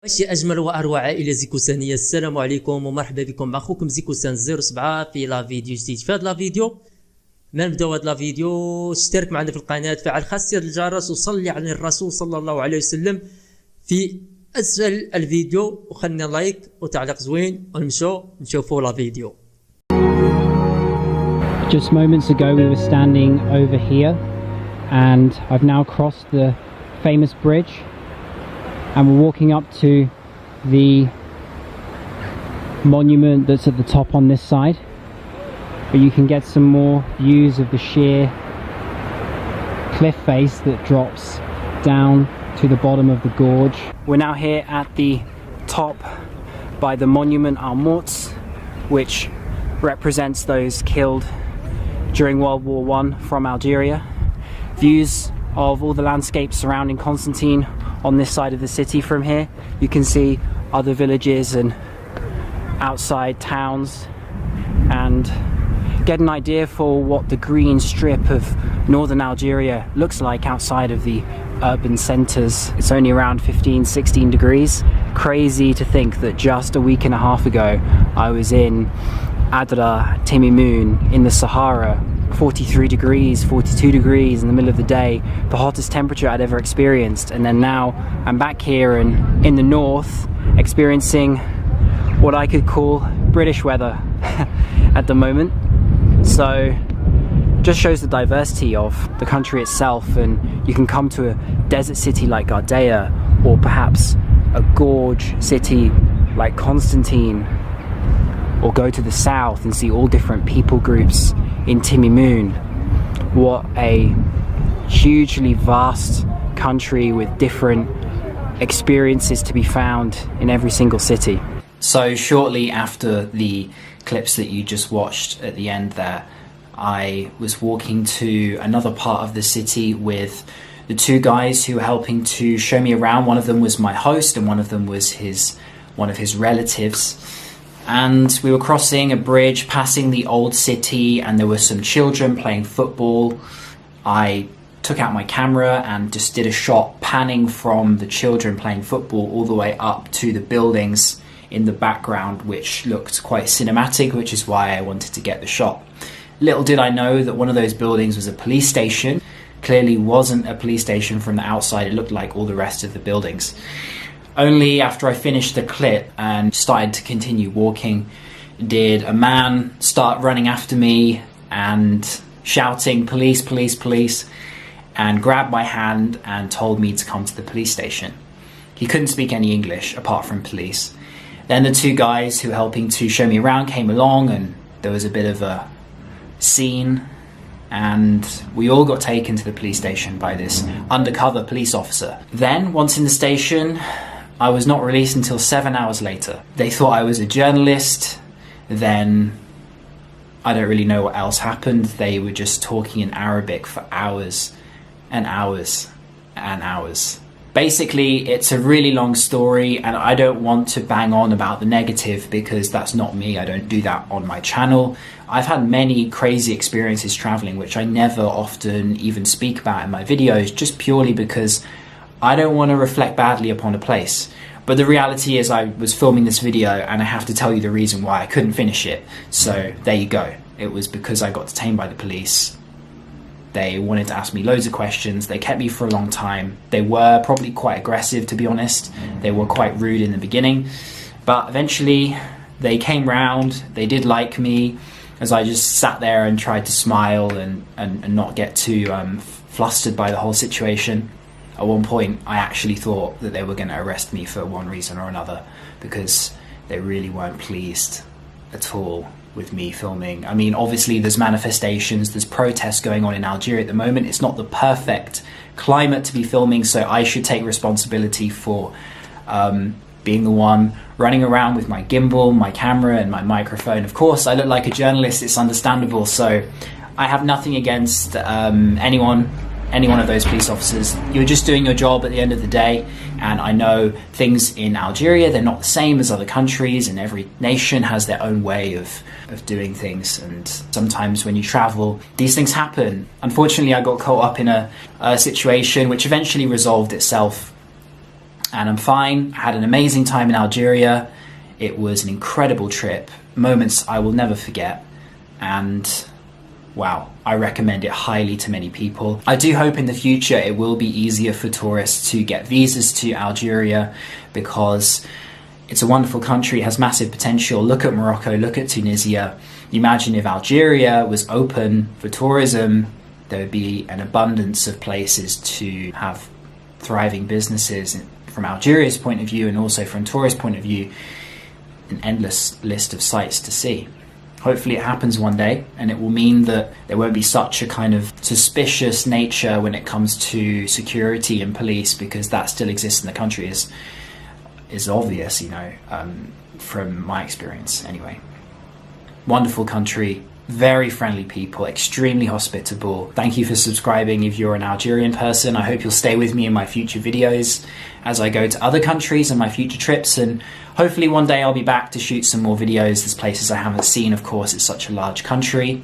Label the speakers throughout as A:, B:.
A: ماشي أجمل وأروع عائلة زيكوسانية. السلام عليكم ومرحبا بكم مع أخوكم زيكوسان 07 في لا فيديو جديد. في هذا لا فيديو ما نبداو هذا لا فيديو، اشترك معنا في القناة، فعل خاصية الجرس وصلي على الرسول صلى الله عليه وسلم في أسفل الفيديو وخلينا لايك وتعليق زوين ونمشوا نشوفوا لا فيديو.
B: Just moments ago we were standing over here and I've now crossed the famous bridge and we're walking up to the monument that's at the top on this side, but you can get some more views of the sheer cliff face that drops down to the bottom of the gorge. We're now here at the top by the monument aux Morts, which represents those killed during World War I from Algeria. Views of all the landscapes surrounding Constantine on this side of the city from here. You can see other villages and outside towns and get an idea for what the green strip of northern Algeria looks like outside of the urban centres. It's only around 15-16 degrees. Crazy to think that just a week and a half ago I was in Adra, Timimoun in the Sahara, 43 degrees, 42 degrees in the middle of the day, the hottest temperature I'd ever experienced. And then now I'm back here and in the north experiencing what I could call British weather at the moment. So just shows the diversity of the country itself, and you can come to a desert city like Gardea or perhaps a gorge city like Constantine, or go to the south and see all different people groups in Timimoun. What a hugely vast country with different experiences to be found in every single city.
C: So shortly after the clips that you just watched at the end there, I was walking to another part of the city with the two guys who were helping to show me around. One of them was my host and one of them was one of his relatives. And we were crossing a bridge, passing the old city, and there were some children playing football. I took out my camera and just did a shot panning from the children playing football all the way up to the buildings in the background, which looked quite cinematic, which is why I wanted to get the shot. Little did I know that one of those buildings was a police station. Clearly wasn't a police station from the outside. It looked like all the rest of the buildings. Only after I finished the clip and started to continue walking did a man start running after me and shouting, "Police, police, police," and grabbed my hand and told me to come to the police station. He couldn't speak any English apart from police. Then the two guys who were helping to show me around came along and there was a bit of a scene, and we all got taken to the police station by this undercover police officer. Then, once in the station, I was not released until 7 hours later. They thought I was a journalist. Then I don't really know what else happened. They were just talking in Arabic for hours and hours and hours. Basically, it's a really long story and I don't want to bang on about the negative because that's not me. I don't do that on my channel. I've had many crazy experiences traveling, which I never often even speak about in my videos, just purely because I don't want to reflect badly upon a place. But the reality is I was filming this video and I have to tell you the reason why I couldn't finish it. So there you go. It was because I got detained by the police. They wanted to ask me loads of questions. They kept me for a long time. They were probably quite aggressive, to be honest. They were quite rude in the beginning. But eventually they came round. They did like me as I just sat there and tried to smile and not get too flustered by the whole situation. At one point, I actually thought that they were going to arrest me for one reason or another because they really weren't pleased at all with me filming. I mean, obviously there's manifestations, there's protests going on in Algeria at the moment. It's not the perfect climate to be filming, so I should take responsibility for being the one running around with my gimbal, my camera and my microphone. Of course, I look like a journalist, it's understandable, so I have nothing against any one of those police officers. You're just doing your job at the end of the day, and I know things in Algeria, they're not the same as other countries, and every nation has their own way of doing things, and sometimes when you travel these things happen. Unfortunately, I got caught up in a situation which eventually resolved itself and I'm fine. I had an amazing time in Algeria. It was an incredible trip, moments I will never forget, and wow, I recommend it highly to many people. I do hope in the future it will be easier for tourists to get visas to Algeria, because it's a wonderful country, it has massive potential. Look at Morocco, look at Tunisia. Imagine if Algeria was open for tourism, there would be an abundance of places to have thriving businesses from Algeria's point of view, and also from tourist point of view, an endless list of sites to see. Hopefully it happens one day, and it will mean that there won't be such a kind of suspicious nature when it comes to security and police, because that still exists in the country is obvious, you know, from my experience anyway. Wonderful country, very friendly people, extremely hospitable. Thank you for subscribing if you're an Algerian person. I hope you'll stay with me in my future videos as I go to other countries and my future trips, and hopefully one day I'll be back to shoot some more videos. There's places I haven't seen, of course, it's such a large country.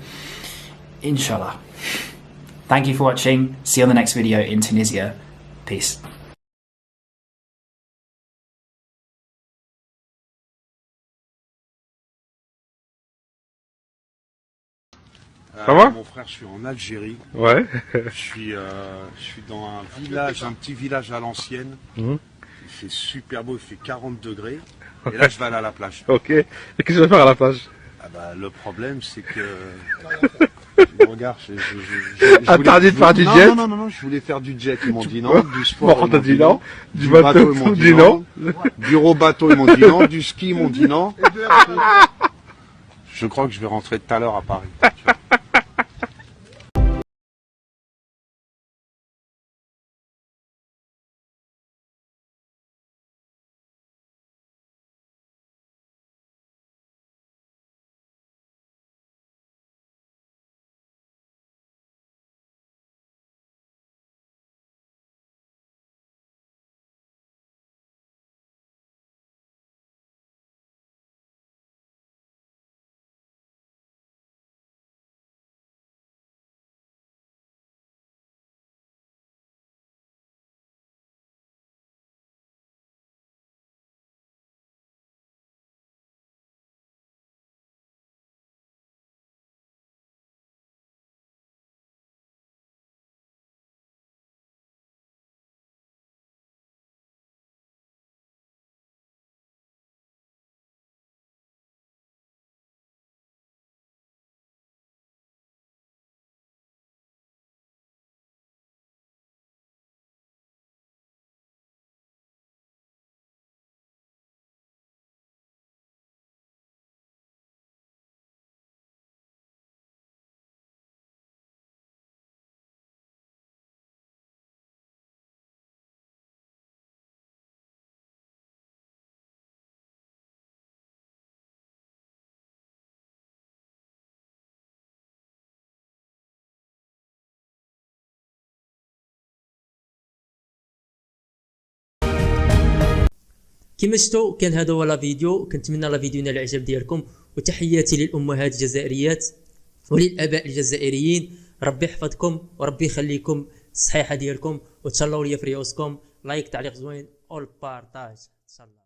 C: Inshallah. Thank you for watching. See you on the next video in Tunisia. Peace.
D: Ça va?
E: Mon frère, je suis en Algérie.
D: Ouais.
E: Je suis dans un village, un petit village à l'ancienne. Il fait super beau, il fait 40 degrés. Et là, je vais aller à la plage.
D: Ok. Et qu'est-ce que tu vas faire à la plage?
E: Ah bah, le problème, c'est que... Regarde,
D: Interdit de faire du jet?
E: Non, je voulais faire du jet, ils m'ont dit non. Du sport,
D: Bon,
E: ils
D: t'as
E: m'ont
D: dit non. Du bateau,
E: ils
D: ils
E: m'ont
D: m'ont
E: dit
D: dit
E: non.
D: non.
E: Du bateau, ils m'ont dit non. Du ski, ils m'ont dit non. Je crois que je vais rentrer tout à l'heure à Paris.
A: كما شفتوا كان هذا هو لا فيديو. كنتمنى لا فيديو ينال الاعجاب ديالكم، وتحياتي للامهات الجزائريات وللاباء الجزائريين. ربي يحفظكم وربي يخليكم الصحيحه ديالكم، وتهلاو ليا في ريوسكم. لايك، تعليق زوين، اول بارطاج ان شاء الله.